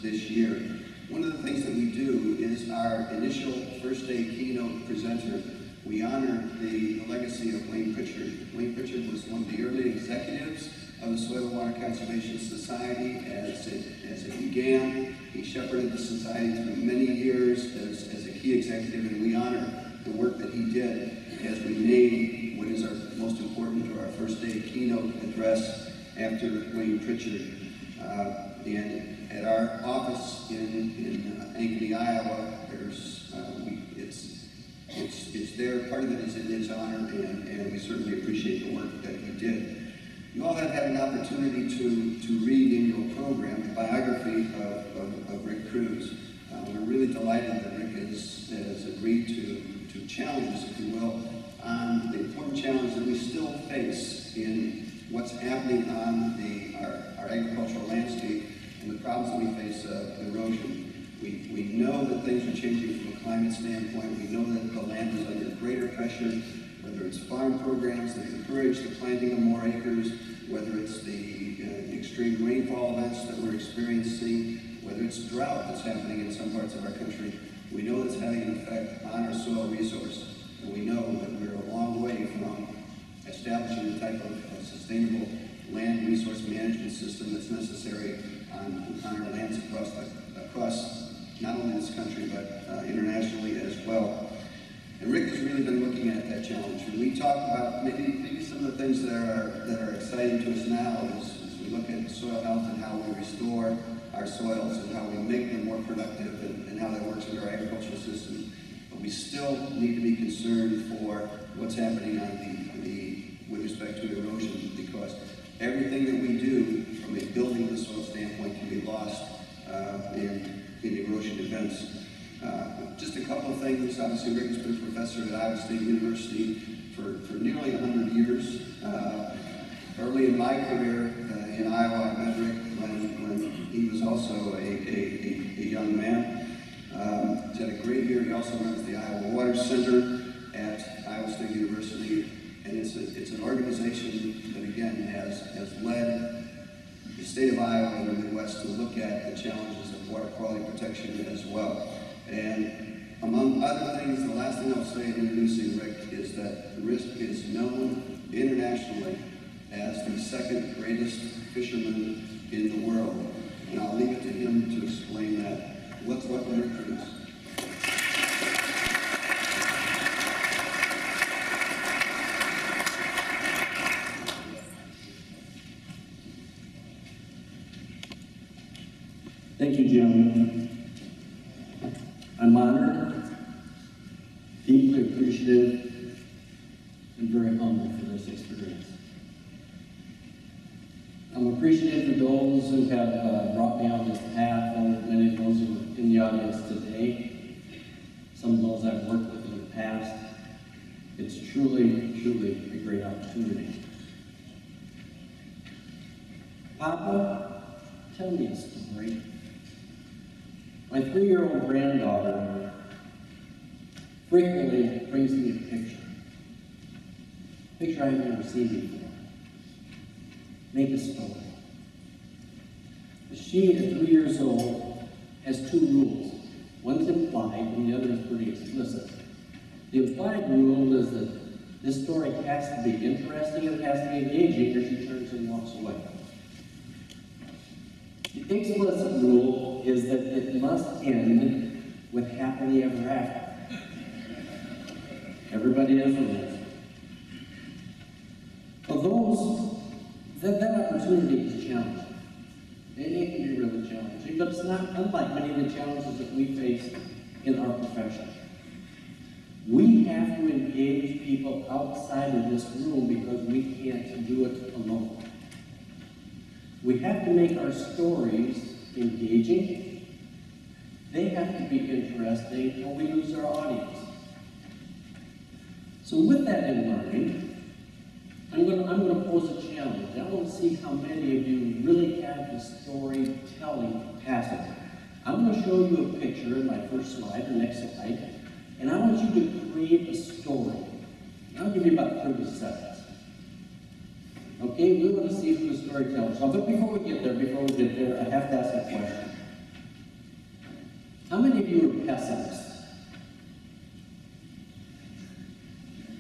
this year. One of the things that we do is our initial first day keynote presenter. We honor the legacy of Wayne Pritchard. Wayne Pritchard was one of the early executives of the Soil and Water Conservation Society as it began. He shepherded the society through many years as a key executive, and we honor the work that he did as we made what is our most important to our first day keynote address after Wayne Pritchard. And at our office in Ankeny, Iowa, it's there. Part of it is in his honor, and we certainly appreciate the work that he did. You all have had an opportunity to read in your program the biography of Rick Cruse. We're really delighted that Rick has agreed to challenge us, if you will, on the important challenge that we still face in what's happening on our agricultural landscape and the problems that we face of erosion. We know that things are changing from a climate standpoint. We know that the land is under greater pressure, whether it's farm programs that encourage the planting of more acres, whether it's the extreme rainfall events that we're experiencing, whether it's drought that's happening in some parts of our country. We know that's having an effect on our soil resource, and we know that we're a long way from establishing the type of sustainable land resource management system that's necessary on our lands across not only this country, but internationally as well. And Rick has really been looking at that challenge. When we talk about maybe some of the things that are exciting to us now as we look at soil health and how we restore our soils and how we make them more productive and how that works with our agricultural system. But we still need to be concerned for what's happening with respect to erosion, because everything that we do from a building the soil standpoint can be lost in erosion events. Just a couple of things. Obviously, Rick has been a professor at Iowa State University for nearly 100 years. Early in my career in Iowa, I met Rick when he was also a young man. He's had a great year. He also runs the Iowa Water Center at Iowa State University, and it's an organization that, again, has led the state of Iowa and the Midwest to look at the challenges of water quality protection as well. And among other things, the last thing I'll say in introducing Rick is that Rick is known internationally as the second greatest fisherman in the world. And I'll leave it to him to explain that. Let's welcome Rick Cruse. Thank you, Jim. I'm honored, deeply appreciative, and very humbled for this experience. I'm appreciative of those who have brought me on this path, and many of those who are in the audience today, some of those I've worked with in the past. It's truly, truly a great opportunity. Papa, tell me a story. My 3-year-old granddaughter frequently brings me a picture I've never seen before. Make a story. She, at 3 years old, has 2 rules. One's implied and the other is pretty explicit. The implied rule is that this story has to be interesting and it has to be engaging, or she turns and walks away. The explicit rule is that it must end with happily ever after. Everybody has rules. For those, that opportunity is challenging. It can be really challenging, but it's not unlike many of the challenges that we face in our profession. We have to engage people outside of this room because we can't do it alone. We have to make our stories engaging. They have to be interesting, or we lose our audience. So with that in mind, I'm going to pose a challenge. I want to see how many of you really have the storytelling capacity. I'm going to show you a picture in my first slide, or next slide, and I want you to create a story. I'll give you about 30 seconds. Okay, we want to see who the storyteller is. But before we get there, I have to ask a question. How many of you are pessimists?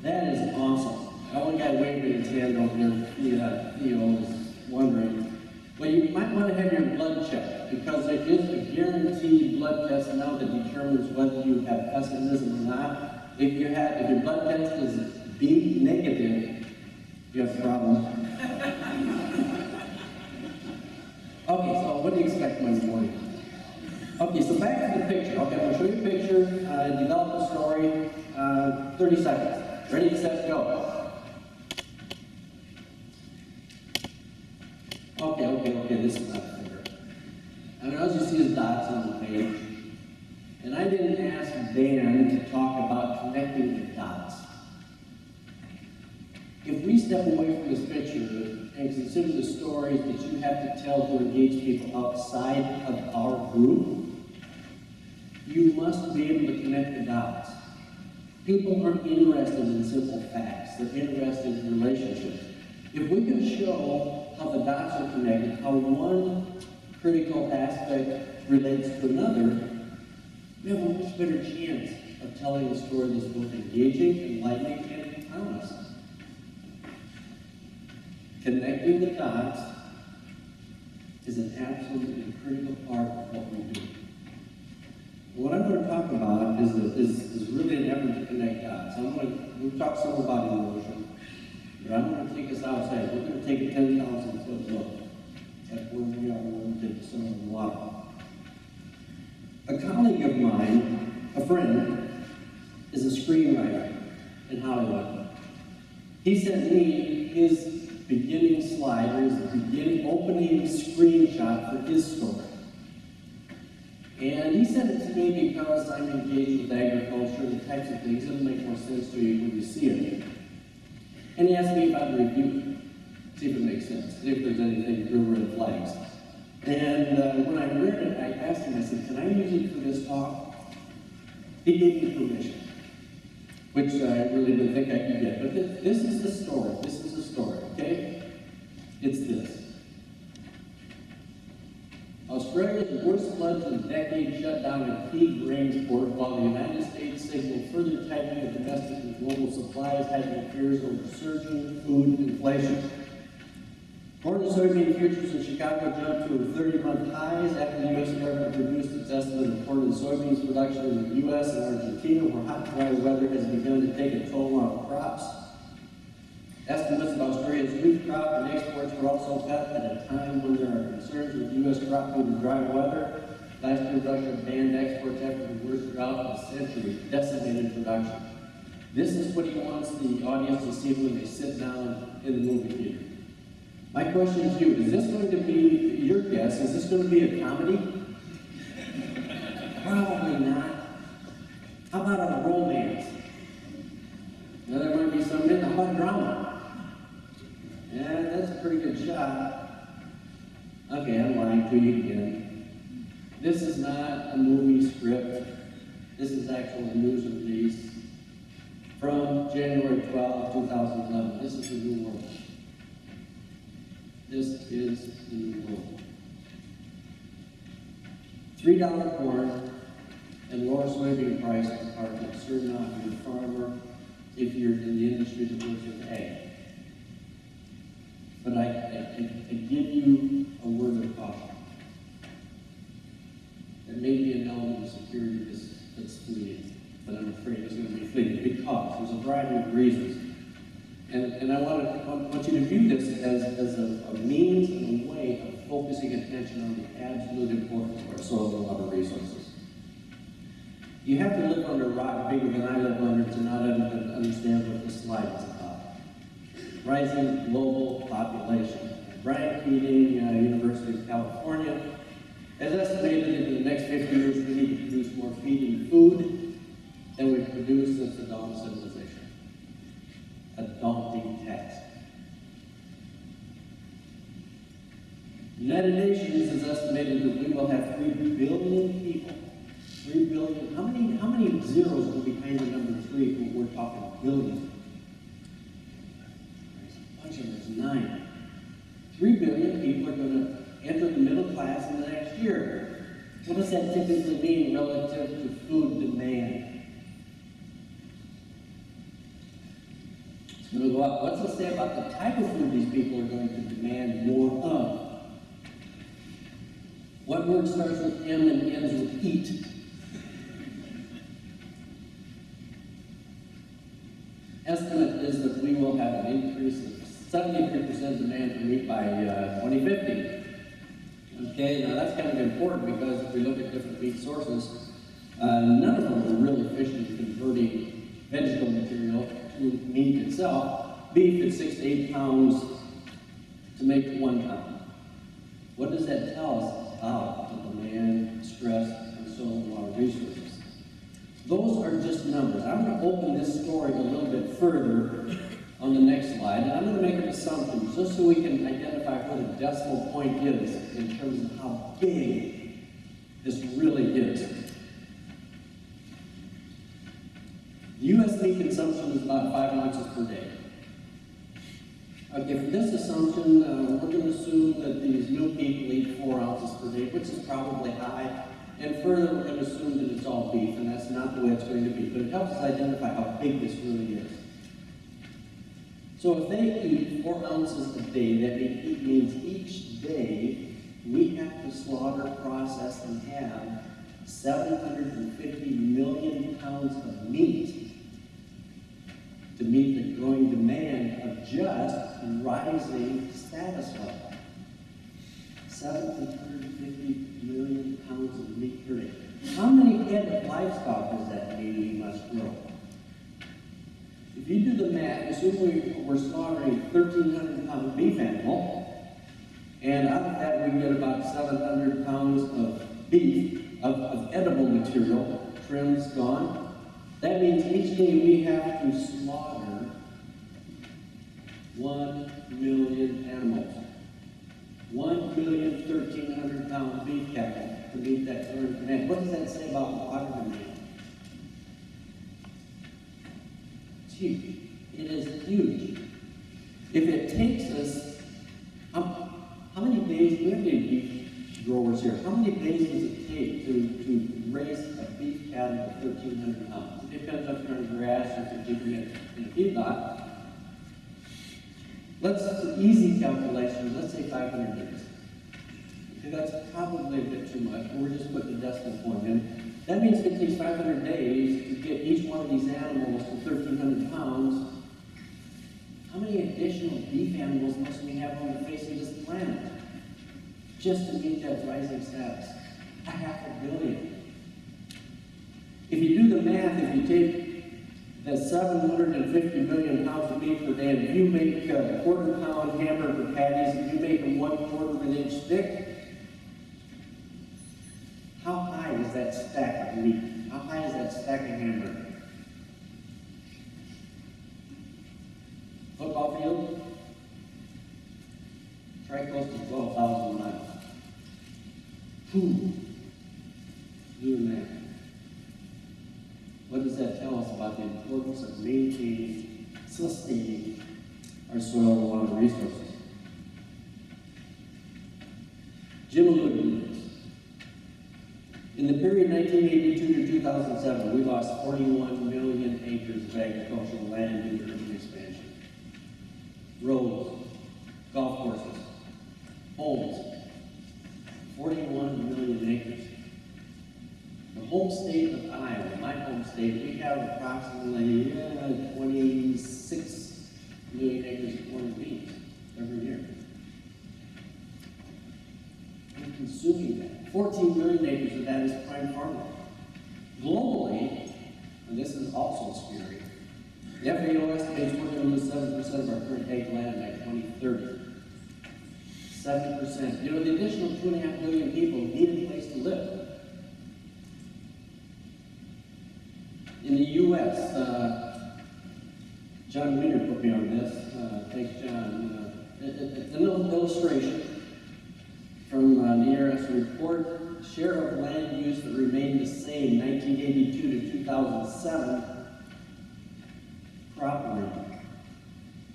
That is awesome. The only guy waving his hand over there, Theo, is wondering. Well, you might want to have your blood checked, because there is a guaranteed blood test now that determines whether you have pessimism or not. If your blood test is B negative, you have a problem. Okay, so what do you expect Monday morning? Okay, so back to the picture. Okay, I'm going to show you a picture, develop a story, 30 seconds. Ready, set, go. Okay, this is not fair. I mean, as you see the dots on the page, and I didn't ask Dan to talk about connecting the dots. If we step away from this picture and consider the stories that you have to tell to engage people outside of our group, you must be able to connect the dots. People aren't interested in simple facts, they're interested in relationships. If we can show how the dots are connected, how one critical aspect relates to another, we have a much better chance of telling a story that's both engaging, enlightening, and honest. Connecting the dots is an absolutely critical part of what we do. What I'm going to talk about is really an effort to connect dots. We've talked some about emotion, but I'm going to take us outside. We're going to take a 10,000 foot look at where we are relative to some of the water. A colleague of mine, a friend, is a screenwriter in Hollywood. He sent me his beginning slide, or his beginning opening screenshot for his story. And he sent it to me because I'm engaged with agriculture and the types of things that'll make more sense to you when you see it. And he asked me if I'd review it, see if it makes sense, see if there's anything through red flags. And when I read it, I asked him, I said, can I use it for this talk? He gave me permission, which I really didn't think I could get. But this is the story. This is the story, okay? It's this. Australia's worst floods in a decade shut down a key grain port, while the United States signaled further tightening of domestic and global supplies, having fears over surging food inflation. Corn and soybean futures in Chicago jumped to 30-month highs after the U.S. government reduced its estimate of corn and soybeans production in the U.S. and Argentina, where hot, dry weather has begun to take a toll on crops. Estimates of Australia's wheat crop and exports were also cut at a time when there are concerns with U.S. crop due to dry weather. Last year, Russia banned exports after the worst drought in a century, decimated production. This is what he wants the audience to see when they sit down in the movie theater. My question to you, is this going to be, your guess, is this going to be a comedy? Probably not. How about a romance? Now, there might be some in there. How about drama? Yeah, that's a pretty good shot. Okay, I'm lying to you again. This is not a movie script. This is actual news release from January 12, 2011. This is the new world. This is the new world. $3 corn and lower soybean prices are a concern not for your farmer if you're in the industry that works with ag. But I give you a word of caution. There may be an element of security that's fleeting, but I'm afraid it's going to be fleeting because there's a variety of reasons. And I want you to view this as a means and a way of focusing attention on the absolute importance of our soil and water resources. You have to live under a rock bigger than I live under to not understand what this slide is about. Rising global population. Brian Keating, University of California, has estimated that in the next 50 years we need to produce more feeding food than we've produced since the dawn of civilization. A daunting task. The United Nations has estimated that we will have 3 billion people. 3 billion. How many zeros will be behind the number 3 when we're talking billion? There's a bunch of them. There's 9. 3 billion people are going to enter the middle class in the next year. What does that typically mean relative to food demand? It's going to go up. What's it say about the type of food these people are going to demand more of? What word starts with M and ends with eat? Estimate is that we will have an increase of 73% demand for meat by 2050. Okay, now that's kind of important because if we look at different meat sources, none of them are really efficient in converting vegetable material to meat itself. Beef is 6 to 8 pounds to make 1 pound. What does that tell us about the demand, stress, and so on water resources? Those are just numbers. I'm going to open this story a little bit further on the next slide, and I'm going to make an assumption just so we can identify what a decimal point is in terms of how big this really is. The U.S. meat consumption is about 5 ounces per day. Okay, for this assumption, we're going to assume that these new people eat 4 ounces per day, which is probably high. And further, we're going to assume that it's all beef, and that's not the way it's going to be. But it helps us identify how big this really is. So if they eat 4 ounces a day, that means each day we have to slaughter, process, and have 750 million pounds of meat to meet the growing demand of just rising status level. 750 million pounds of meat per day. How many head of livestock does that mean we must grow? If you do the math, assume we're slaughtering 1,300 pound beef animal, and out of that we can get about 700 pounds of beef, of edible material, trims gone. That means each day we have to slaughter 1 million animals. 1,100,000 pound beef cattle to meet that current demand. What does that say about water demand? It's huge. It is huge. If it takes us, how many days, we have any beef growers here, how many days does it take to raise a beef cattle to 1,300 pounds? It depends on if you're on grass or if you're keeping it in a feedlot. Let's do easy calculations, let's say 500 days. Okay, that's probably a bit too much, but we're just putting a decimal point in. That means it takes 500 days to get each one of these animals to 1,300 pounds. How many additional beef animals must we have on the face of this planet just to meet that rising status? 500 million. If you do the math, if you take that 750 million pounds of meat per day, and if you make quarter-pound hamburger patties, and you make them 1/4 of an inch thick, how high is that stack of meat? How high is that stack of hamburger? Football field? Try close to 12,000 miles. Do the math. What does that tell us about the importance of maintaining, sustaining our soil and water resources? Jim alluded to this. In the period 1982 to 2007, we lost 41 million acres of agricultural land due to urban expansion. Roads, golf courses, homes, 41 million acres. The home state of Iowa, my home state, we have approximately 26 million acres of corn and beans every year. We're consuming that. 14 million acres of that is prime farmland. Globally, and this is also scary, the FAO estimates we're going to lose 7% of our current ag land by 2030. 7%. You know, the additional 2.5 billion people need a place to live. In the U.S., John Wiener put me on this. Thanks, John. It's an illustration from the IRS report. Share of land use that remained the same 1982 to 2007. Crop rain.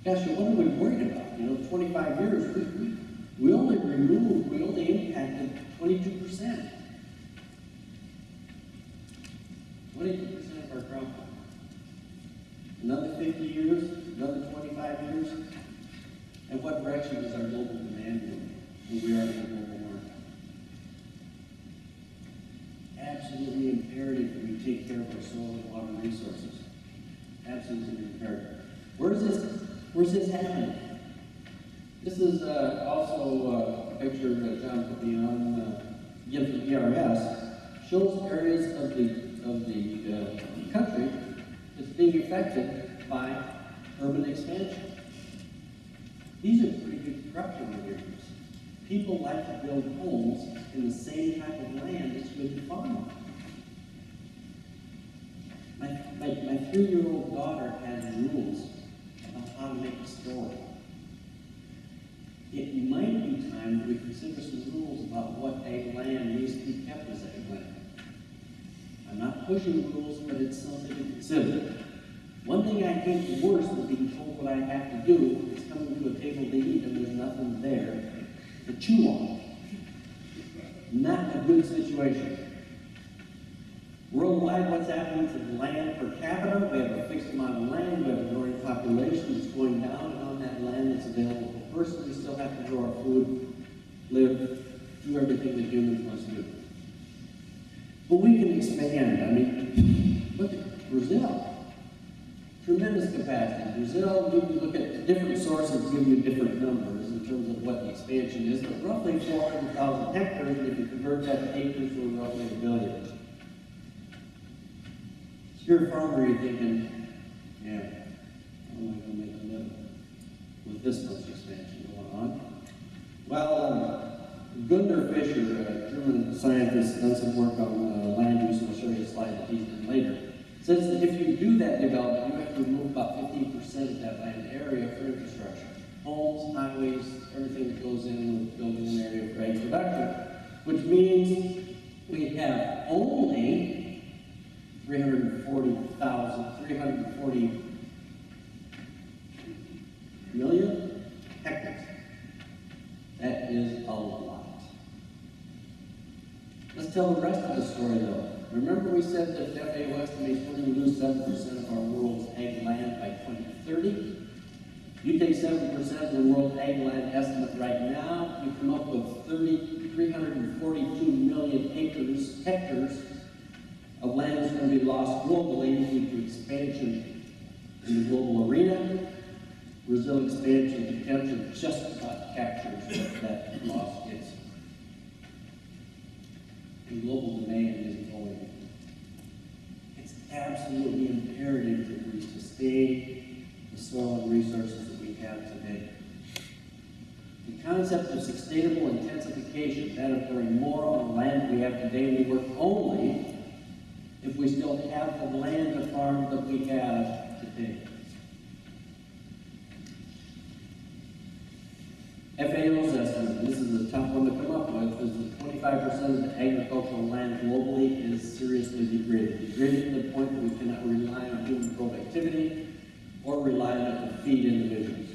Gosh, what are we worried about? You know, 25 years, we only impacted 22%. 50 years, another 25 years? And what direction is our global demand moving when we are in the global warming? Absolutely imperative that we take care of our soil and water resources. Absolutely imperative. Where's this happening? This is also a picture that John put me on, again from ERS, shows areas of the country that's being affected by urban expansion. These are pretty good production areas. People like to build homes in the same type of land that's good to farm on. My 3-year-old daughter has rules about how to make a story. It might be time that we consider some rules about what ag land needs to be kept as ag land. I'm not pushing rules, but it's something to consider. One thing I hate worse than being told what I have to do is coming to a table to eat and there's nothing there to chew on. Not a good situation. Worldwide, what's happening to the land per capita? We have a fixed amount of land, we have a growing population that's going down, and on that land that's available per person, we still have to grow our food, live, do everything that humans must do. But we can expand. I mean, look at Brazil. Tremendous capacity. Brazil, you can look at different sources, give you different numbers in terms of what the expansion is, but roughly 400,000 hectares, and if you convert that to acres, we're roughly 1 billion. If you're a farmer, you're thinking, yeah, how am I going to make a living with this much expansion going on? Well, Gunther Fischer, a German scientist, done some work on land use, and I'll show you a slide that he's done later, says that if you do that development, you have to remove about 15% of that land area for infrastructure. Homes, highways, everything that goes in with building an area for ag production, which means we have only 340 million hectares. That is a lot. Let's tell the rest of the story though. Remember we said that the FAO estimates we're going to lose 7% of our world's ag land by 2030? You take 7% of the world ag land estimate right now, you come up with 342 million hectares of land that's going to be lost globally due to expansion in the global arena. Brazil expansion potential just about captures what that loss is. And global demand is going. It's absolutely imperative that we sustain the soil and resources that we have today. The concept of sustainable intensification, that of growing more on the land we have today, will work only if we still have the land to farm that we have today. FAO's estimate, this is a tough one to come up with, is that 25% of the agricultural land globally is seriously degraded. Degraded to the point that we cannot rely on human productivity or rely on it to feed individuals.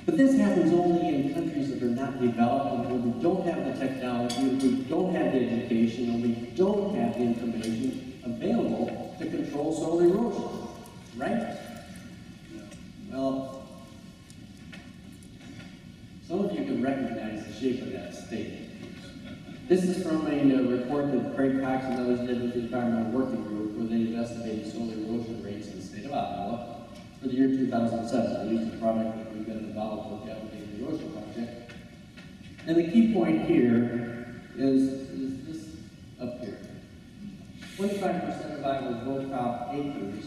But this happens only in countries that are not developed, and where we don't have the technology, and we don't have the education, and we don't have the information available to control soil erosion. Right? Well, some of you can recognize the shape of that state. This is from a report that Craig Cox and others did with the Environmental Working Group, where they investigated soil erosion rates in the state of Iowa for the year 2007. They used the product that we've been involved with, the Irrigation Reservoir project. And the key point here is this up here. 25% of Iowa's row crop acres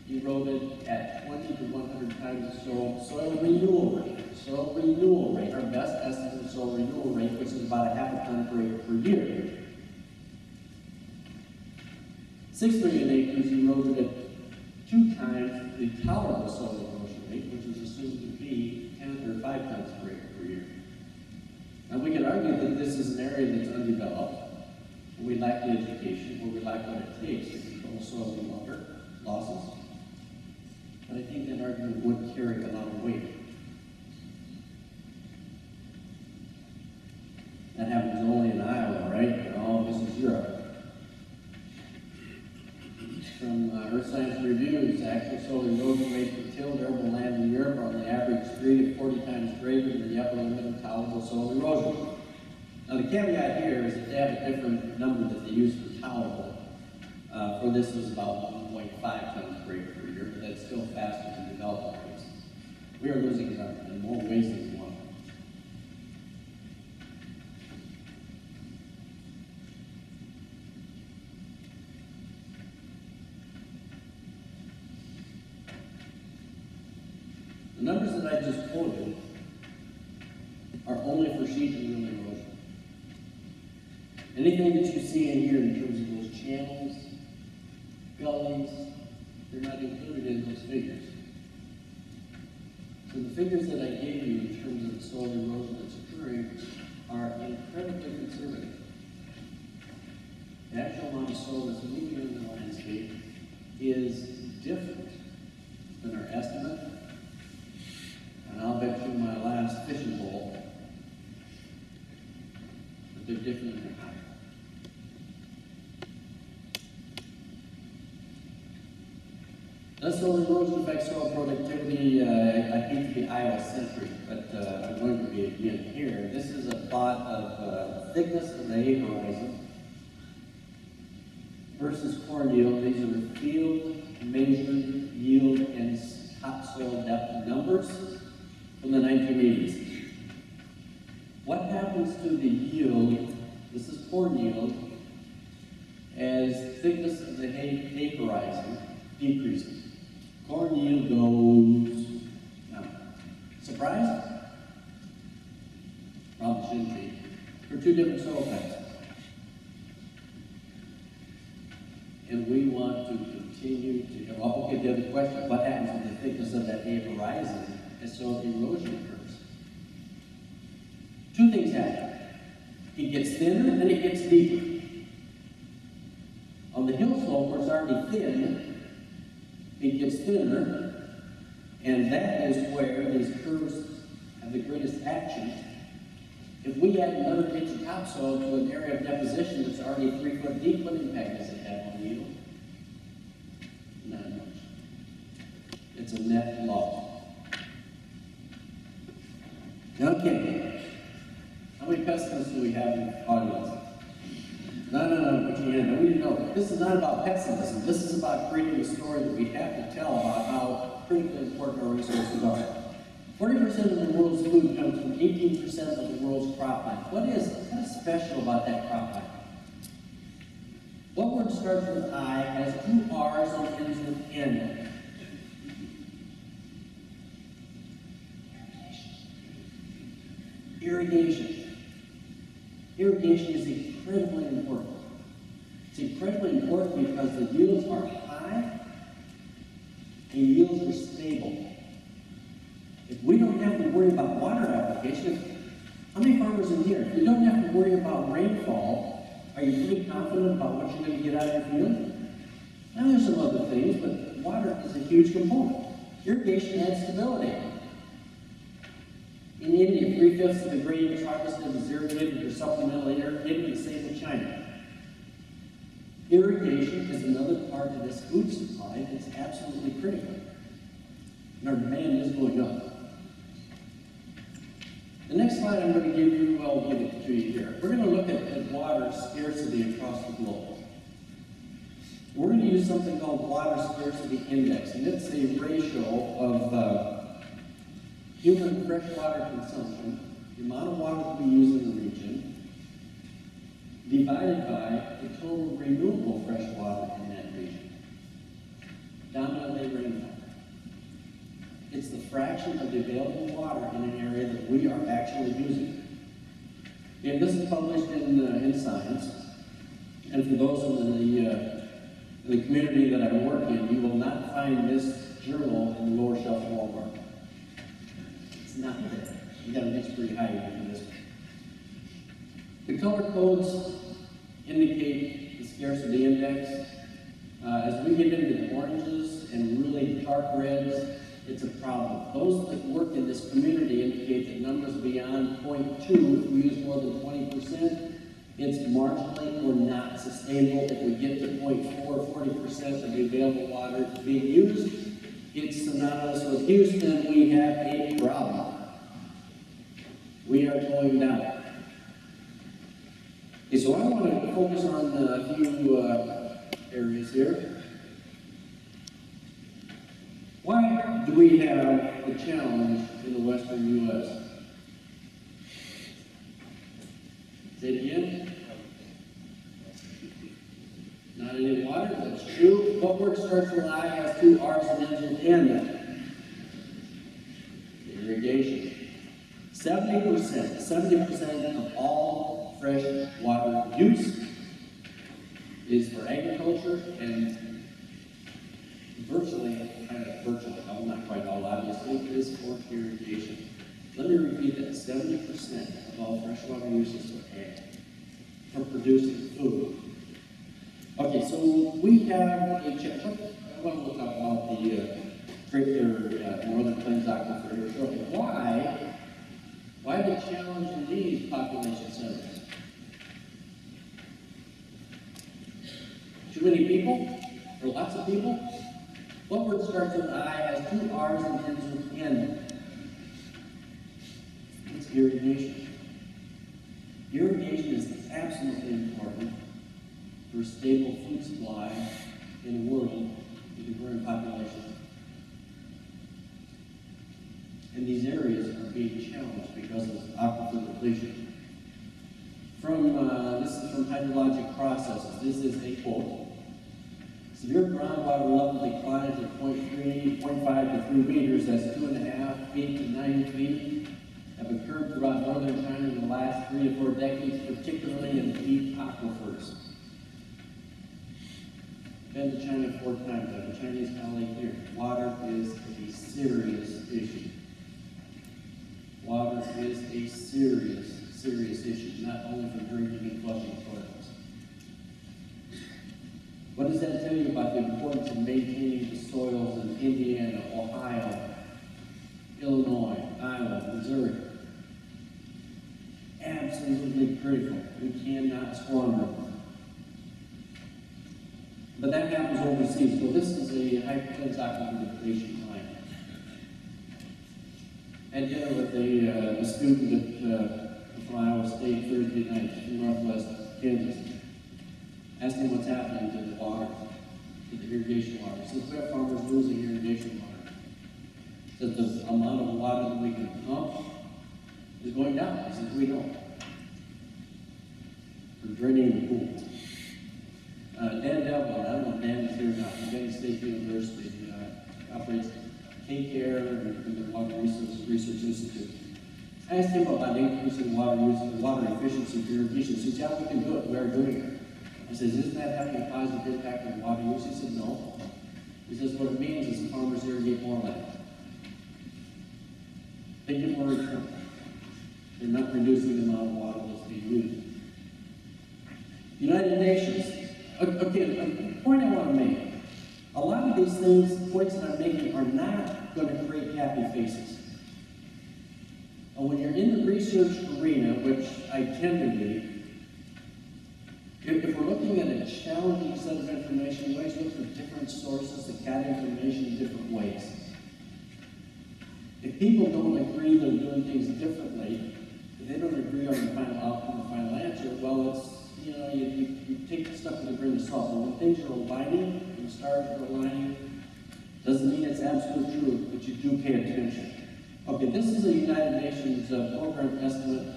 eroded at 20 to 100 times the soil renewal rate. Soil renewal rate, our best estimate of soil renewal rate, which is about a half a ton per acre per year. 6 million acres eroded at 2 times the tolerable soil erosion rate, which is assumed to be 10 or 5 tons per acre per year. Now we can argue that this is an area that's undeveloped, where we lack the education, where we lack what it takes to control soil and water losses. But I think that argument would carry a lot of weight. That happens only in Iowa, right? Oh, this is Europe. From Earth Science Review. reviews, actual soil erosion rates for tilled arable land in Europe are on the average 3 to 40 times greater than the upper limit of tolerable soil erosion. Now the caveat here is that they have a different number that they use for tolerable. For this was about 1.5 tons greater per year, but that's still faster than development rates. We are losing in more ways than one. The numbers that I just quoted are only for sheet and rill erosion. Anything that you see in here in terms of those channels, gullies, they're not included in those figures. So the figures that I gave you in terms of the soil erosion that's occurring are incredibly conservative. The actual amount of soil that's moving in the landscape is different than our estimate. And I'll bet you my last fishing bowl that they're different than higher. Does soil erosion affect soil productivity? I hate to be Iowa-centric, but I'm going to be again here. This is a plot of thickness of the hay horizon versus corn yield. These are field measured yield and topsoil depth numbers from the 1980s. What happens to the yield, this is corn yield, as thickness of the hay horizon decreases? Corn yield goes down. Surprise? Probably shouldn't be. For two different soil types. And we want to continue to, well, okay, the other question, what happens with the thickness of that hay horizon as soil erosion occurs? Two things happen. It gets thinner and it gets deeper. On the hill slope where it's already thin, it gets thinner, and that is where these curves have the greatest action. If we add another inch of topsoil to an area of deposition that's already 3 foot deep, what impact does it have on yield? Not much. It's a net loss. Okay. How many pessimists do we have in the audience? No, put your hand up. We didn't know. This is not about pessimism. This is about creating a story that we have to tell about how critically important our resources are. 40% of the world's food comes from 18% of the world's cropland. What is special about that cropland? What word starts with I, has 2 R's and ends with N? Irrigation. Irrigation is incredibly important. It's incredibly important because the yields are high and yields are stable. If we don't have to worry about water application, how many farmers in here, if you don't have to worry about rainfall, are you pretty confident about what you're going to get out of your field? Now there's some other things, but water is a huge component. Irrigation adds stability. In India, 3/5 of the grain is harvested is irrigated or supplemental irrigated, the same in China. Irrigation is another part of this food supply that's absolutely critical. And our demand is going up. The next slide I'm going to give you, I'll give it to you here. We're going to look at water scarcity across the globe. We're going to use something called water scarcity index, and it's a ratio of human freshwater consumption, the amount of water that we use in the region, divided by the total renewable fresh water in that region. Dominantly rainwater. It's the fraction of the available water in an area that we are actually using. And this is published in Science. And for those in the community that I work in, you will not find this journal in the lower shelf of Walmart. It's not there. You got to reach pretty high to get this one. The color codes indicate the scarcity index. As we get into the oranges and really dark reds, it's a problem. Those that work in this community indicate that numbers beyond 0.2, if we use more than 20%, It's marginally or not sustainable. If we get to 0.4, 40% of the available water being used, it's synonymous with Houston, we have a problem. We are going down. Okay, so I want to focus on a few areas here. Why do we have a challenge in the western U.S.? Say it again. Not any water, that's true. What word starts with I has two R's and ends with N? Irrigation. 70% of all fresh water use is for agriculture, and virtually, well, not quite all, obviously, is for irrigation. Let me repeat that, 70% of all freshwater use is for ag, for producing food. Okay, so we have a challenge. I want to talk about the Greater Northern Plains Aquifer here shortly. Why the challenge in these population centers? Too many people? Or lots of people? What word starts with I, has two R's and ends with N? It's irrigation. Irrigation is absolutely important for a stable food supply in a world with a growing population. And these areas are being challenged because of aquifer depletion. This is from hydrologic processes. This is a quote. Severe groundwater level declines of 0.5 to 3 meters, that's 2.5 feet to 9 feet, have occurred throughout northern China in the last 3 to 4 decades, particularly in deep aquifers. Been to China 4 times. I have a Chinese colleague here. Water is a serious issue. Water is a serious issue, not only for drinking and flushing toilets. What does that tell you about the importance of maintaining the soils in Indiana, Ohio, Illinois, Iowa, Missouri? Absolutely critical. We cannot squander them. But that happens overseas. So this is a high-performance aquifer depletion plan. And dinner with a student from Iowa State Thursday night in northwest Kansas. Asked him what's happening to the water, to the irrigation water. He says, we have farmers losing irrigation water. He says the amount of water that we can pump is going down. He says, we don't. We're draining the pools. Dan Delvin, I don't know if Dan is here or not, from Penn State University, operates K-Care and the Water Research Institute. I asked him about increasing water use and water efficiency for irrigation. He said, yeah, we can do it. We are doing it. I said, isn't that having a positive impact on water use? He said, no. He says, what it means is the farmers irrigate more land. They get more return. They're not reducing the amount of water that's being used. United Nations. Okay, a point I want to make. A lot of these things, points that I'm making, are not going to create happy faces. And when you're in the research arena, which I tend to be, if we're looking at a challenging set of information, we always look for different sources that got information in different ways. If people don't agree they're doing things differently, if they don't agree on the final outcome, the final answer, well, it's, you take the stuff with a grain of salt. But when things are aligning, and stars are aligning, doesn't mean it's absolute truth, but you do pay attention. Okay, this is a United Nations program estimate.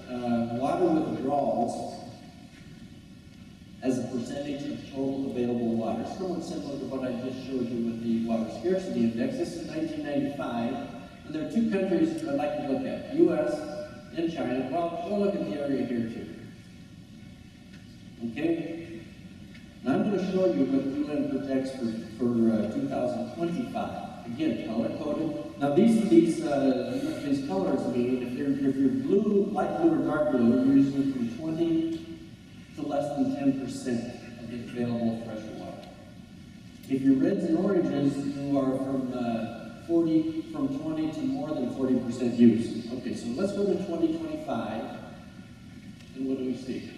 Water withdrawals as a percentage of total available water. Somewhat similar to what I just showed you with the water scarcity index. This is 1995, and there are 2 countries I'd like to look at, U.S. and China. Well, we'll look at the area here too. Okay? Now I'm going to show you what the UN projects for 2025. Again, color-coded. Now these colors mean if you're blue, light blue or dark blue, you're usually from 20 to less than 10% of the available fresh water. If you're reds and oranges, you are from 20 to more than 40% use. Okay, so let's go to 2025, and what do we see?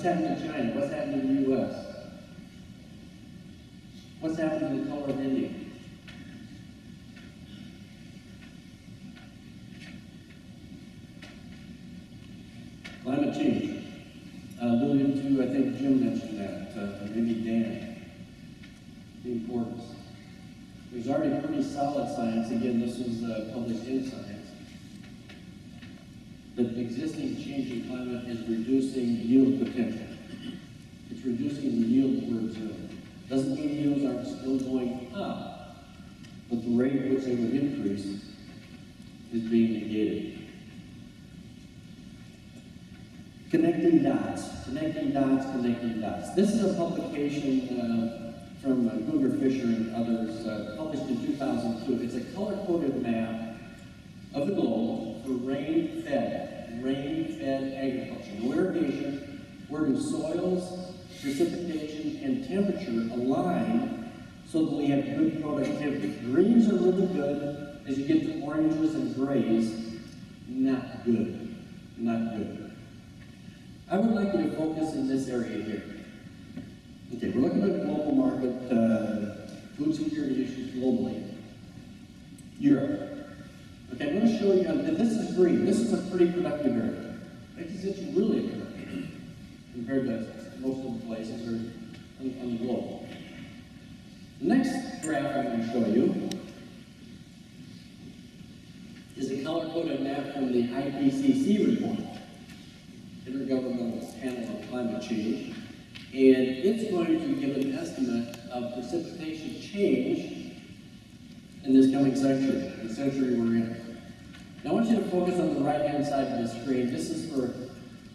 What's happening to China? What's happening in the US? What's happening to the color of India? Climate change. Alluded to, I think Jim mentioned that, maybe Dan. The importance. There's already pretty solid science, again, this was published in Science, that the existing changing climate is reducing yield potential. It's reducing the yield we're observing. Doesn't mean yields aren't still going up, but the rate at which they would increase is being negated. Connecting dots, connecting dots, connecting dots. This is a publication from Cougar Fisher and others, published in 2002. It's a color-coded map of the globe for rain-fed agriculture. No irrigation, where do soils, precipitation, and temperature align so that we have good productivity. Greens are really good. As you get to oranges and grays, not good, not good. I would like you to focus in this area here. Okay, we're looking at global market, food security issues globally. Europe. Okay, I'm going to show you, this is green. This is a pretty productive area. Because it's really productive compared to most of the places on the globe. The next graph I'm going to show you is a color-coded map from the IPCC report, Intergovernmental Panel on Climate Change, and it's going to give an estimate of precipitation change in this coming century, the century we're in. Now I want you to focus on the right-hand side of the screen. This is for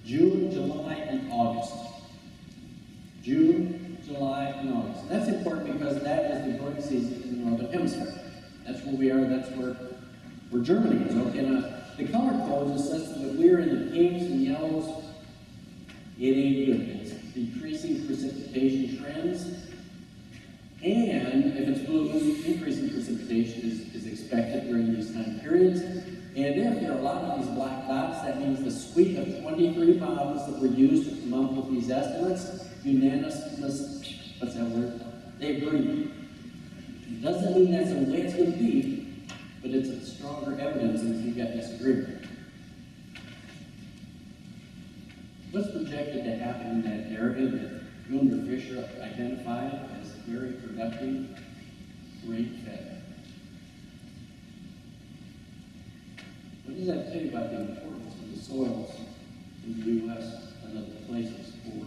June, July, and August. June, July, and August. And that's important because that is the growing season in the Northern Hemisphere. That's where we are, that's where Germany is. Okay, now the color code assess that we're in the pinks and yellows. It ain't good. It's decreasing precipitation trends. And if it's blue, increasing precipitation is expected during these time periods. And if there are a lot of these black dots, that means the suite of 23 models that were used to come up with these estimates, unanimous, what's that word? They agree. It doesn't mean that's the way it's going to be, but it's a stronger evidence if you've got disagreement. What's projected to happen in that area that Cougar Fisher identified as very productive, rain-fed? What does that tell you about the importance of the soils in the U.S. and other places for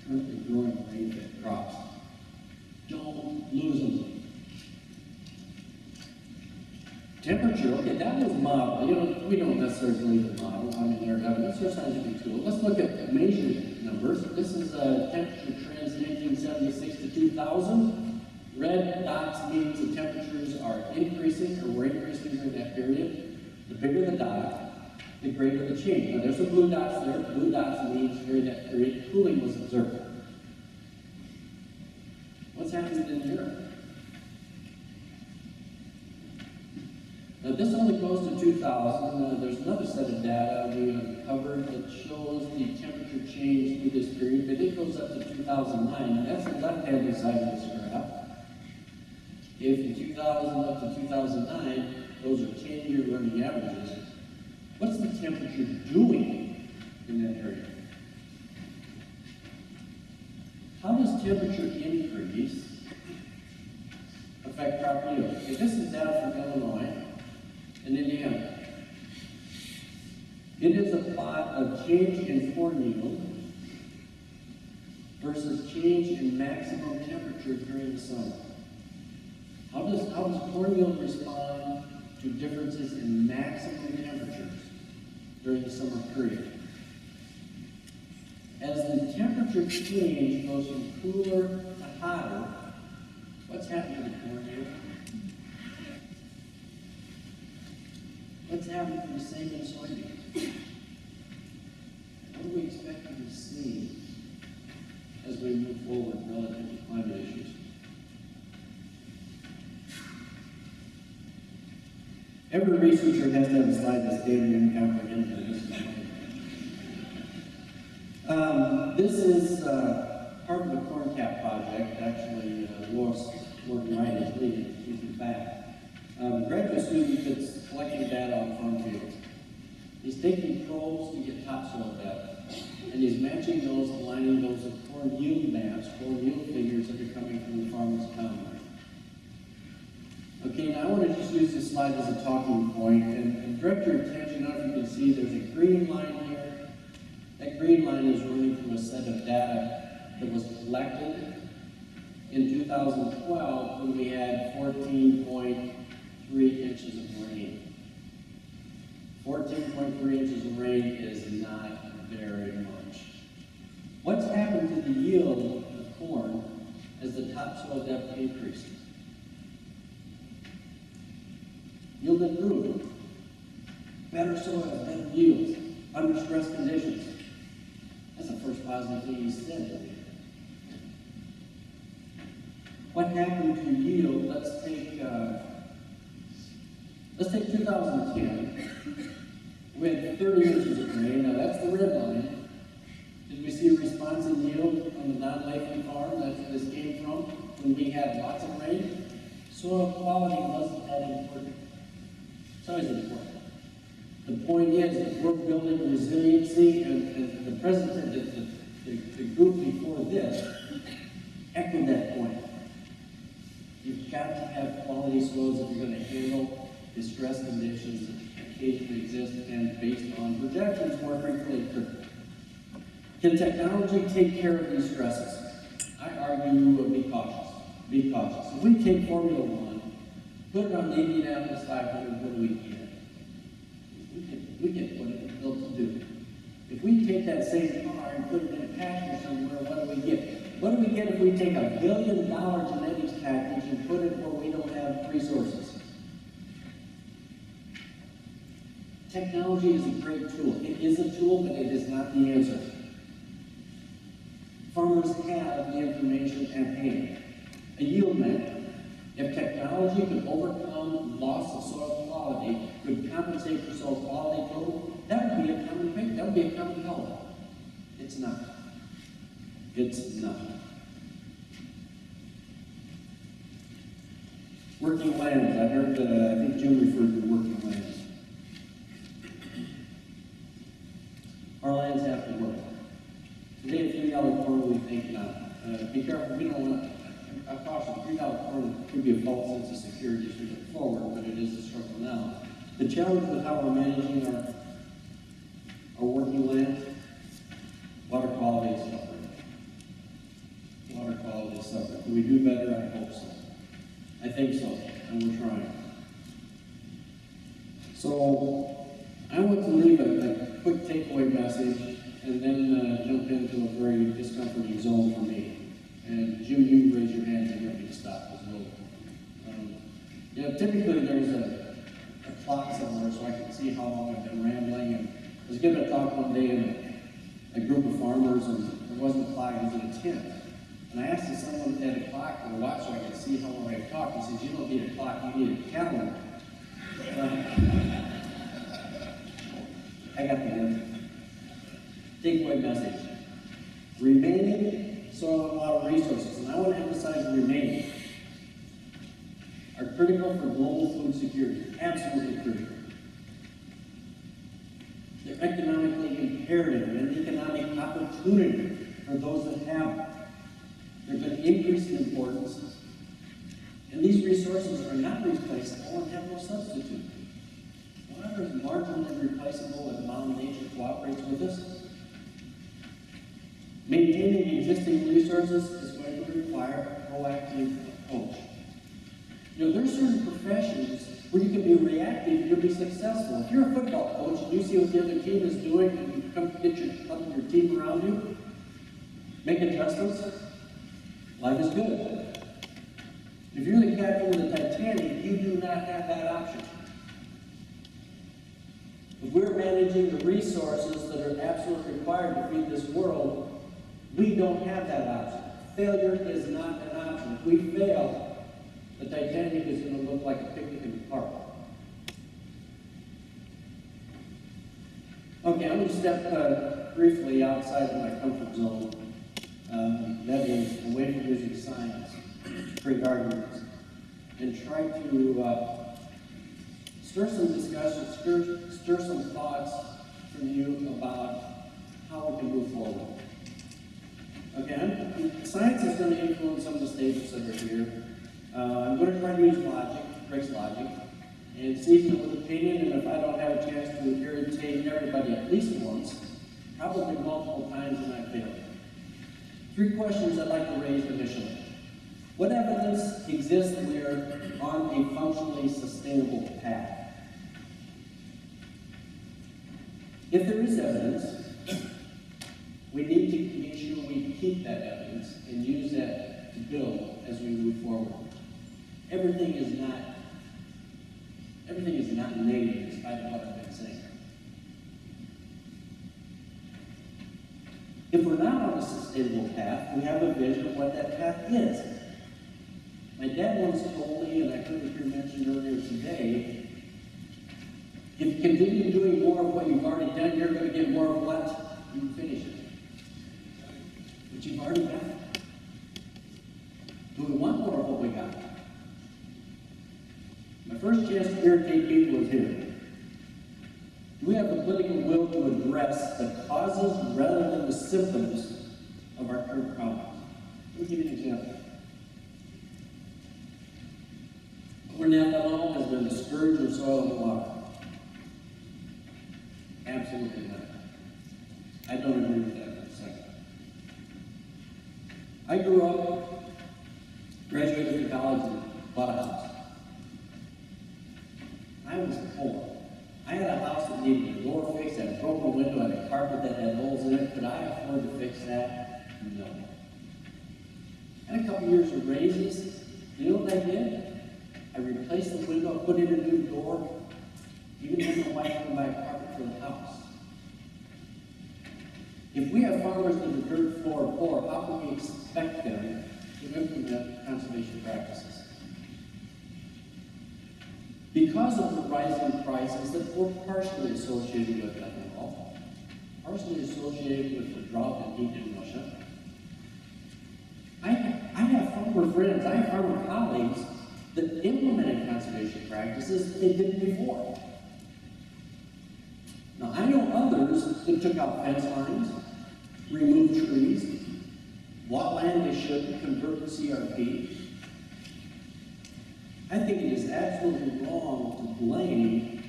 currently growing rain-fed crops? Don't lose them. Temperature, okay, that was modeled. You know, we don't necessarily believe the model. I mean, they're evidence, they're scientific tool. Let's look at measured numbers. This is temperature trends in 1876 to 2000. Red dots means the temperatures are increasing or were increasing during that period. The bigger the dot, the greater the change. Now, there's some blue dots there. Blue dots means during that period, cooling was observed. What's happening in Europe? Now, this only goes to 2000. There's another set of data we uncovered that shows the temperature change through this period, but it goes up to 2009, and that's the left-hand side of this graph. If in 2000 up to 2009, those are 10-year running averages, what's the temperature doing in that area? How does temperature increase affect crop yield? Okay, this is data from Illinois and Indiana. It is a plot of change in corn yield versus change in maximum temperature during the summer. How does corn yield respond to differences in maximum temperatures during the summer period? As the temperature change goes from cooler to hotter, what's happening to corn yield? What's happening to the same in soybeans? What do we expect to see as we move forward relative to climate issues? Every researcher has to have a slide that's data and comprehension. This is part of the corn cap project. Actually, Lois Morgan Wright is leading. She's in back. Graduate student that's collecting data on farm fields. He's taking probes to get topsoil depth, and he's matching those, aligning those with corn yield maps, corn yield figures that are coming from the farmer's combine. Okay, now I want to just use this slide as a talking point and direct your attention. I don't know if you can see there's a green line here. That green line is running from a set of data that was collected in 2012 when we had 14.3 inches of rain. 14.3 inches of rain is not very much. What's happened to the yield of corn as the topsoil depth increases? Yield improved. Better soil, better yields, under stress conditions. That's the first positive thing he said. What happened to yield? Let's take 2010. We had 30 inches of rain. Now that's the red line. Did we see a response in yield on the non-Lakeland farm that this came from when we had lots of rain? Soil quality wasn't that important. It's always important. The point is that we're building resiliency, and the president, the group before this, echoed that point. You've got to have quality soils if you're going to handle the stress conditions that occasionally exist and based on projections more frequently occur. Can technology take care of these stresses? I argue be cautious. Be cautious. If we take Formula One, put it on the Indianapolis 500, what do we get? We get what it's built to do. If we take that same car and put it in a pasture somewhere, what do we get? What do we get if we take $1 billion genetics package and put it where we don't have resources? Technology is a great tool. It is a tool, but it is not the answer. Farmers have the information at hand. A yield map. If technology could overcome loss of soil quality, could compensate for soil quality total, that would be a common thing. That would be a common color. It's not. It's not. Working lands. I heard, I think Jim referred to working lands. Our lands have to work. Today, $3 corn, we think not. Be careful, we don't want to. I caution, $3 corn could be a false sense of security as we look forward, but it is a struggle now. The challenge with how we're managing our working land, water quality is suffering. Water quality is suffering. Do we do better? I hope so. I think so, and we're trying. So, I want to leave a quick takeaway message and then jump into a very discomforting zone for me. And Jim, you raise your hand and get me to stop as well. Typically there's a clock somewhere so I can see how long I've been rambling. And I was giving a talk one day in a group of farmers, and there wasn't a clock, it was in a tent. And I asked someone if they had a clock or a watch so I could see how long I had talked. He says, "You don't need a clock, you need a calendar." I got the answer. Takeaway message. Remaining soil and water resources, and I want to emphasize remaining, are critical for global food security. Absolutely critical. They're economically imperative and an economic opportunity for those that have them. They're going to increase in importance, and these resources are not replaceable and have no substitute. Water is marginally replaceable if Mother Nature cooperates with us. Maintaining existing resources is going to require a proactive approach. There's certain professions where you can be reactive and you'll be successful. If you're a football coach and you see what the other team is doing and you come get your team around you, make adjustments, life is good. If you're the captain of the Titanic, you do not have that option. If we're managing the resources that are absolutely required to feed this world, we don't have that option. Failure is not an option. If we fail, the Titanic is going to look like a picnic in the park. Okay. Okay, I'm going to step briefly outside of my comfort zone, that is away from using science to create arguments, and try to stir some discussion, stir some thoughts from you about how we can move forward. Again, science is going to influence some of the statements that are here. I'm going to try to use logic, Greg's logic, and season it with opinion, and if I don't have a chance to irritate everybody at least once, probably multiple times, and I failed. 3 questions I'd like to raise initially. What evidence exists that we are on a functionally sustainable path? If there is evidence, we need to make sure we keep that evidence and use that to build as we move forward. Everything is not negative, despite what I've been saying. If we're not on a sustainable path, we have a vision of what that path is. My dad once told me, and I heard it here mentioned earlier today, if you continue doing more of what you've already done, you're going to get more of what you finish it. But you've already got it. Do we want more of what we got? My first chance to irritate people is here. Do we have the political will to address the causes rather than the symptoms of our current problems? Let me give you an example. Ethanol has been the scourge of soil and water. Absolutely not. I don't agree with that for a second. I grew up, graduated from college, and bought a house. I was poor. I had a house that needed a door fixed, had a broken window, had a carpet that had holes in it. Could I afford to fix that? No. Had a couple years of raises. You know what I did? I replaced the window, put in a new door, even had my wife come buy a carpet for the house. If we have farmers that are dirt floor poor, how can we expect them to implement conservation practices? Because of the rising prices that were partially associated with ethanol, partially associated with the drought and heat in Russia, I have farmer friends, I have farmer colleagues that implemented conservation practices they didn't before. Now, I know others that took out fence lines, removed trees, bought land they shouldn't, convert to CRP. I think it is absolutely wrong to blame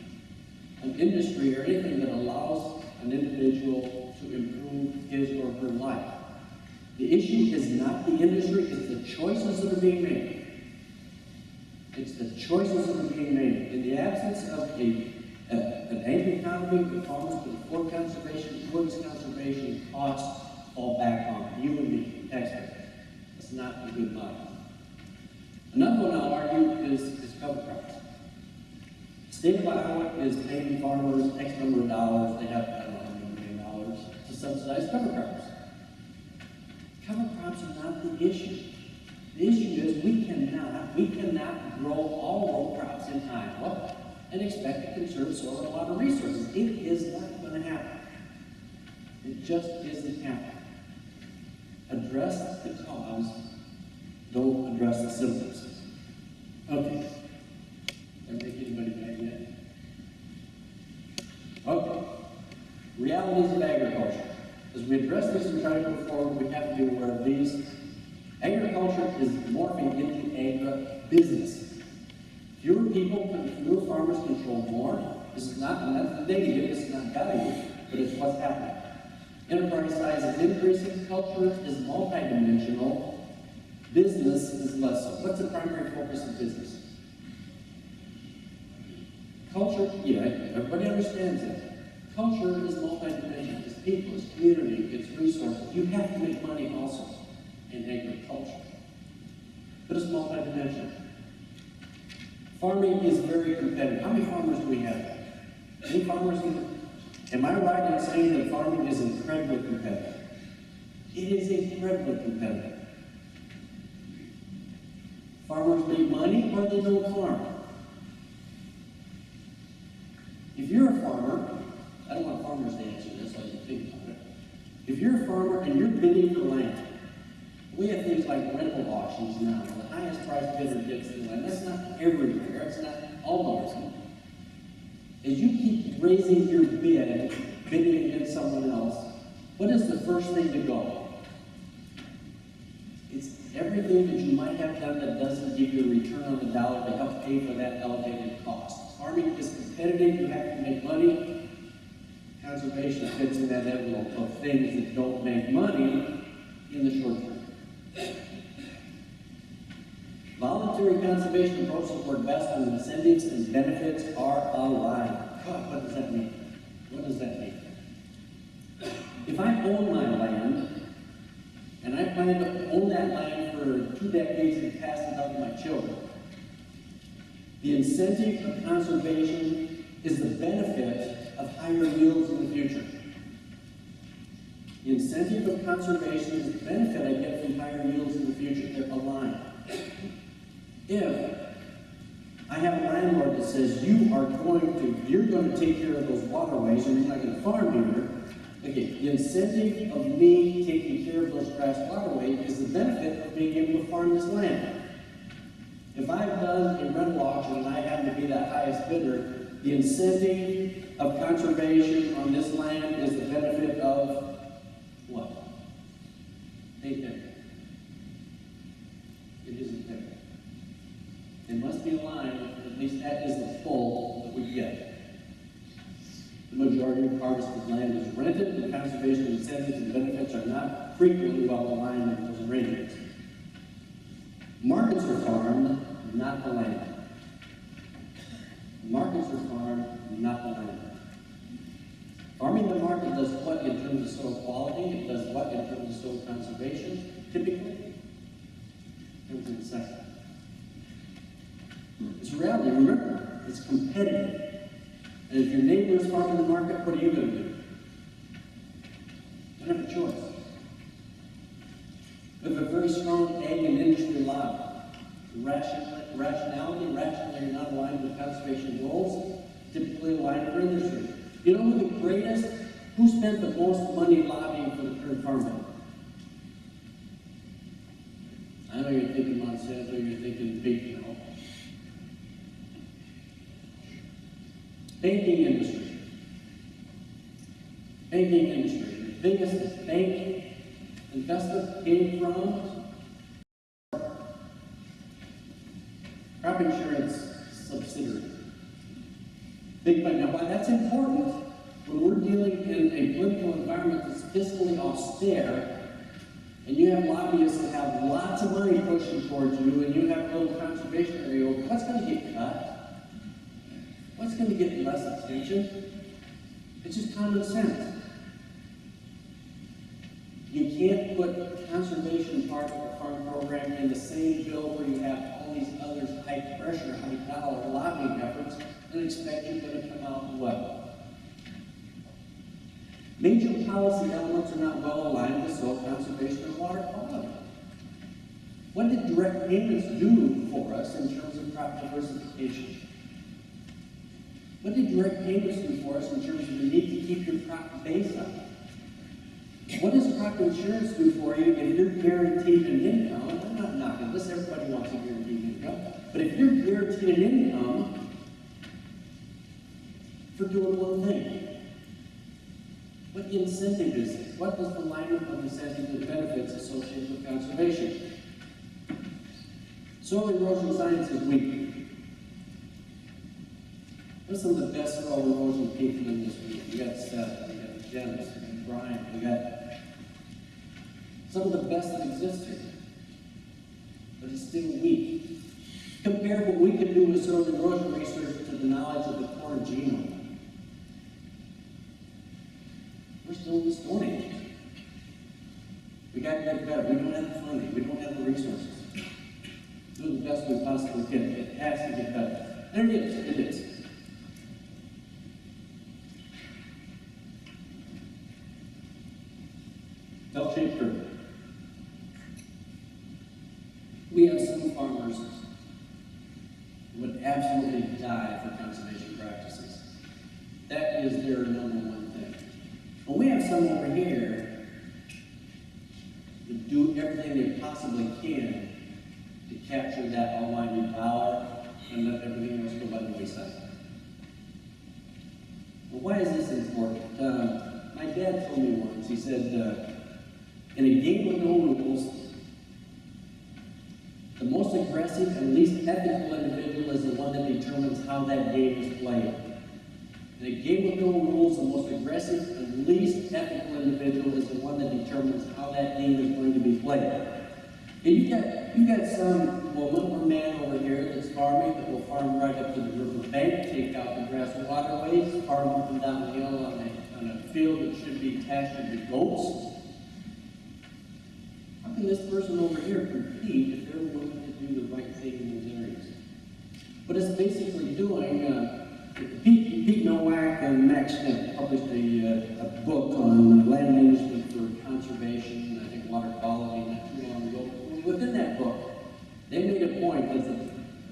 an industry or anything that allows an individual to improve his or her life. The issue is not the industry, it's the choices that are being made. It's the choices that are being made. In the absence of an ag economy, the farmers can afford conservation, towards conservation, costs fall back on you and me, taxpayers. That's not a good model. Another one I'll argue is cover crops. The state of Iowa is paying farmers X number of dollars. They have, I don't know how many $1 million to subsidize cover crops. Cover crops are not the issue. The issue is we cannot grow all row crops in Iowa and expect to conserve soil and water resources. It is not going to happen. It just isn't happening. Address the cause, don't address the symptoms. Okay. Did I make anybody mad yet? Okay. Realities of agriculture. As we address this and try to move forward, we have to be aware of these. Agriculture is morphing into agribusiness. Fewer people, fewer farmers control more. This is not negative, this is not value, but it's what's happening. Enterprise size is increasing, culture is multidimensional, business is less so. What's the primary focus of business? Culture, yeah, everybody understands that. Culture is multidimensional. It's people, it's community, it's resources. You have to make money also in agriculture. But it's multidimensional. Farming is very competitive. How many farmers do we have? Any farmers? Am I right in saying that farming is incredibly competitive? It is incredibly competitive. Farmers make money or they don't farm. If you're a farmer, I don't want to farmers to answer this, so you think about it. If you're a farmer and you're bidding for land, we have things like rental auctions now. The highest price bidder gets the land. That's not everywhere. It's not all over. As you keep raising your bid, bidding against someone else, what is the first thing to go? It's everything that you might have done that doesn't give you a return on the dollar to help pay for that elevated cost. Farming is competitive. You have to make money. Conservation fits in that envelope of things that don't make money in the short term. Voluntary conservation approaches work best when incentives and benefits are aligned. God, what does that mean? What does that mean? If I own my land, and I plan to own that land for 2 decades and pass it on to my children, the incentive of conservation is the benefit of higher yields in the future. The incentive of conservation is the benefit I get from higher yields in the future. They're aligned. If I have a landlord that says you're going to take care of those waterways and you're not going to farm here, okay, the incentive of me taking care of those grass waterways is the benefit of being able to farm this land. If I've done a rental auction and I happen to be that highest bidder, the incentive of conservation on this land is the benefit of what? Ain't there. It isn't there. It must be aligned, at least that is the full that we get. The majority of harvested land is rented, and conservation incentives and benefits are not frequently well aligned with those arrangements. Markets are farmed, not the land. Markets are farmed, not the land. Farming the market does what in terms of soil quality? It does what in terms of soil conservation, typically? Comes in a second. It's a reality. Remember, it's competitive. And if your neighbor is farming the market, what are you going to do? You don't have a choice. We have a very strong ag and industry lobby. Rationally, you're not aligned with conservation goals, typically aligned with industry. You know who spent the most money lobbying for the current farm bill? I know you're thinking Monsanto, you're thinking big, Banking industry. Banking industry. The biggest bank investment came from crop insurance subsidiary. Big money. Now, why that's important, when we're dealing in a political environment that's fiscally austere, and you have lobbyists that have lots of money pushing towards you, and you have a little conservation area, what's going to get cut? What's going to get less attention? It's just common sense. You can't put conservation part of the farm program in the same bill where you have all these other high pressure, high dollar lobbying efforts and expect you're going to come out well. Major policy elements are not well aligned with soil conservation and water quality. What did direct payments do for us in terms of crop diversification? What did direct payments do for us in terms of the need to keep your crop base up? What does crop insurance do for you if you're guaranteed an income? I'm not knocking this, everybody wants a guaranteed income. But if you're guaranteed an income for doing one thing, what incentive is it? What is the alignment of incentives and benefits associated with conservation? Soil erosion science is weak. What's some of the best soil erosion people in this week? We got Seth, we got Dennis, we got Brian, we got some of the best that exist here. But it's still weak. Compare what we can do with soil erosion research to the knowledge of the corn genome. We're still in the Stone Age. We got to get better. We don't have the funding. We don't have the resources. Do the best we possibly can. It has to get better. And it is. It is. Bell-shaped curve. We have some farmers who would absolutely die for conservation practices. That is their number one thing. we have some over here that do everything they possibly can to capture that almighty dollar and let everything else go by the wayside. Well, why is this important? My dad told me once, he said, in a game with no rules, the most aggressive and least ethical individual is the one that determines how that game is played. In a game with no rules, the most aggressive and least ethical individual is the one that determines how that game is going to be played. And you got some woman or man over here that's farming that will farm right up to the river bank, take out the grass waterways, farm up and down the hill on a field that should be pastured to goats. How can this person over here compete if they're willing to do the right thing in those areas? What it's basically doing, Pete Nowak and Max Schmidt published a book on land management for conservation, and I think water quality, not too long ago. Within that book, they made a point that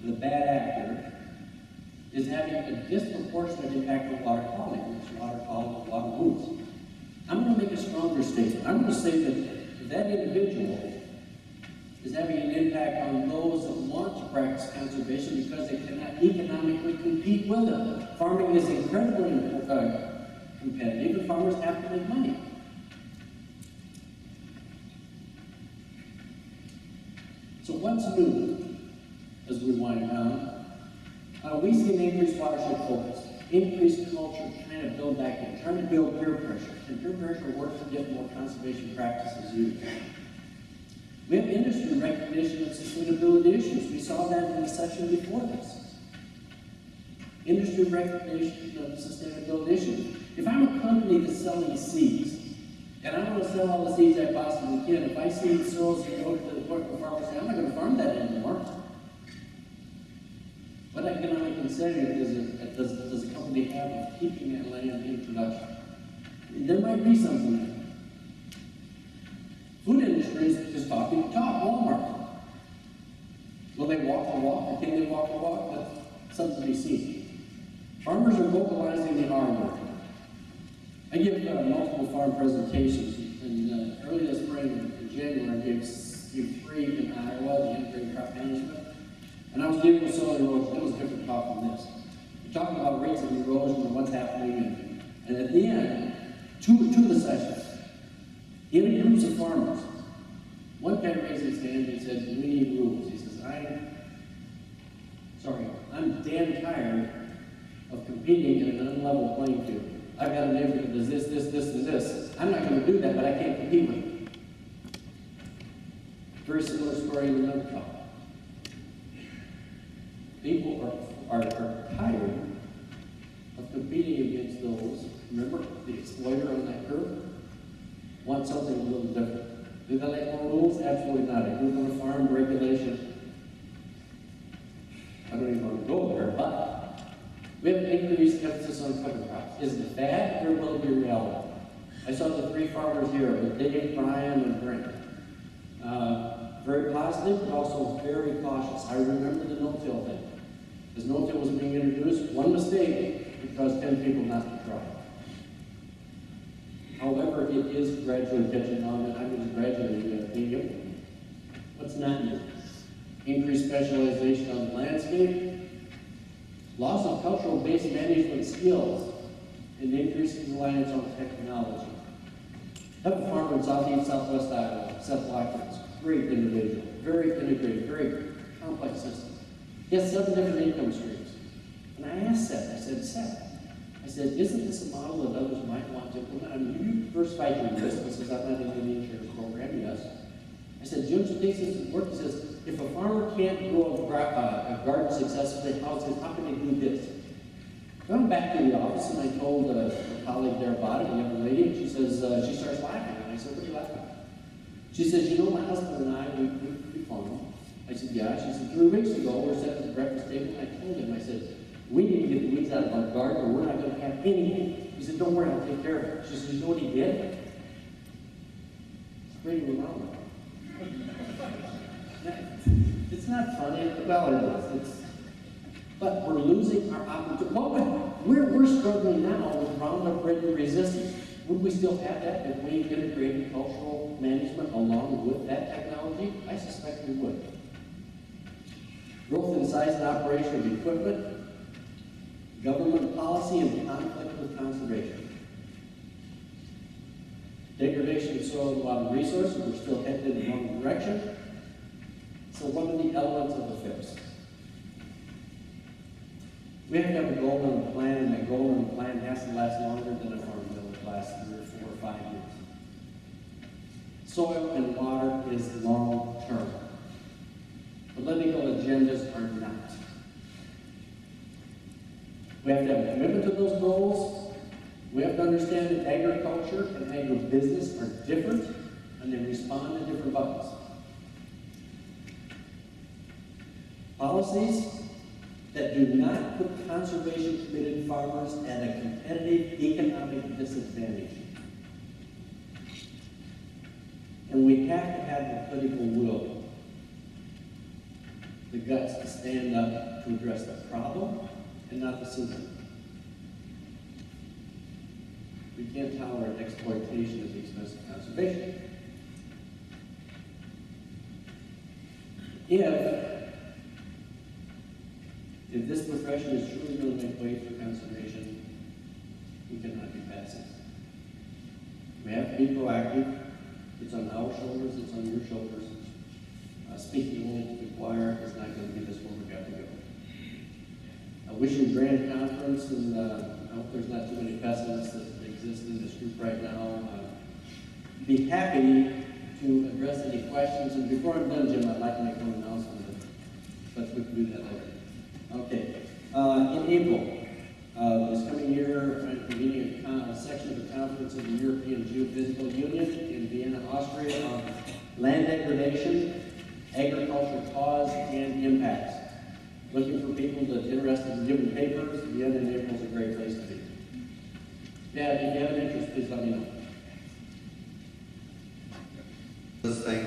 the bad actor is having a disproportionate impact on water quality, which water quality, water rules. I'm going to make a stronger statement. I'm going to say that that individual is having an impact on those that want to practice conservation because they cannot economically compete with them. Farming is incredibly competitive, and farmers have to make money. So what's new as we wind down? We see an increased watershed focus, increased culture, trying to build back in, trying to build peer pressure. And peer pressure works to get more conservation practices used. We have industry recognition of sustainability issues. We saw that in the section before this. Industry recognition of sustainability issues. If I'm a company that's selling seeds, and I want to sell all the seeds I possibly can, if I see soils and go to the point where farmers say, I'm not going to farm that anymore, what economic incentive does a company have of keeping that land in production? There might be something there. Food industry is talking the talk. Walmart. Will they walk the walk, or can they walk the walk? That's something to be seen. Farmers are vocalizing the R word. I give multiple farm presentations, and early this spring, in January, I gave 3 in Iowa, the integrated crop management, and I was dealing with soil erosion. It was a different talk from this. We're talking about rates of erosion and what's happening, and at the end, two of the sessions, in groups of farmers, one guy raised his hand and said, we need rules. He says, I'm damn tired of competing in an unlevel playing field. I've got a neighbor that does this, and this. I'm not going to do that, but I can't compete with him. Very similar story in another talk. People are tired of competing against those, remember, the exploiter on that curve, want something a little different. Do they like more rules? Absolutely not. A group on a farm regulation, I don't even want to go there, but we have an increased emphasis on cover crops. Is it bad, or will it be reality? I saw the 3 farmers here, Dave, Brian, and Brent. Very positive, but also very cautious. I remember the no-till thing. As no-till was being introduced, one mistake it caused 10 people not to try. However, it is gradually catching on, and I mean gradually being implemented. What's not new? Increased specialization on the landscape, loss of cultural-based management skills, and increasing reliance on technology. I have a farmer in southeast, southwest Iowa, Seth Watkins, great individual, very integrated, very complex system. He has 7 different income streams. And I asked Seth, I said, Seth, isn't this a model that others might want to implement? I mean, you diversify your business, because I'm not in the insurance program, yes. I said, Jim, so thinks this would work. He says, if a farmer can't grow a garden successfully, how can they do this? I went back to the office and I told a colleague there about it, a young lady, and she says, she starts laughing. And I said, what are you laughing at? She says, you know, my husband and I, we farm. I said, yeah. She said, 3 weeks ago, we're sitting at the breakfast table, and I told him, I said, we need to get the weeds out of our garden or we're not going to have anything. He said, don't worry, I'll take care of it. She said, you know what he did? Sprayed him around. It's not funny. Well, it is. But we're losing our opportunity. We're struggling now with Roundup Ready resistance. Would we still have that if we integrated cultural management along with that technology? I suspect we would. Growth in size and operation of equipment, government policy and conflict with conservation. Degradation of soil and water resources, we're still headed in the wrong direction. So what are the elements of the fix? We have to have a goal and a plan, and that goal and plan has to last longer than a farm bill that lasts 3 or 4 or 5 years. Soil and water is long term. Political agendas are not. We have to have a commitment to those goals. We have to understand that agriculture and agribusiness are different, and they respond to different buttons. Policies that do not put conservation-committed farmers at a competitive economic disadvantage. And we have to have the political will, the guts to stand up to address the problem and not the symptom. We can't tolerate exploitation at the expense of conservation. If this profession is truly going to make way for conservation, we cannot be passive. We have to be proactive. It's on our shoulders, it's on your shoulders. Speaking only to the choir is not going to get us where we've got to go. I wish you a grand conference, and I hope there's not too many pessimists that exist in this group right now. Be happy to address any questions. And before I'm done, Jim, I'd like to make one announcement, but we can do that later. Okay. In April, this coming year, I'm convening a section of the conference of the European Geophysical Union in Vienna, Austria, on land degradation, agriculture cause and impacts. Looking for people that are interested in giving papers. Vienna in April is a great place to be. Yeah, if you have an interest, please let me know. Thank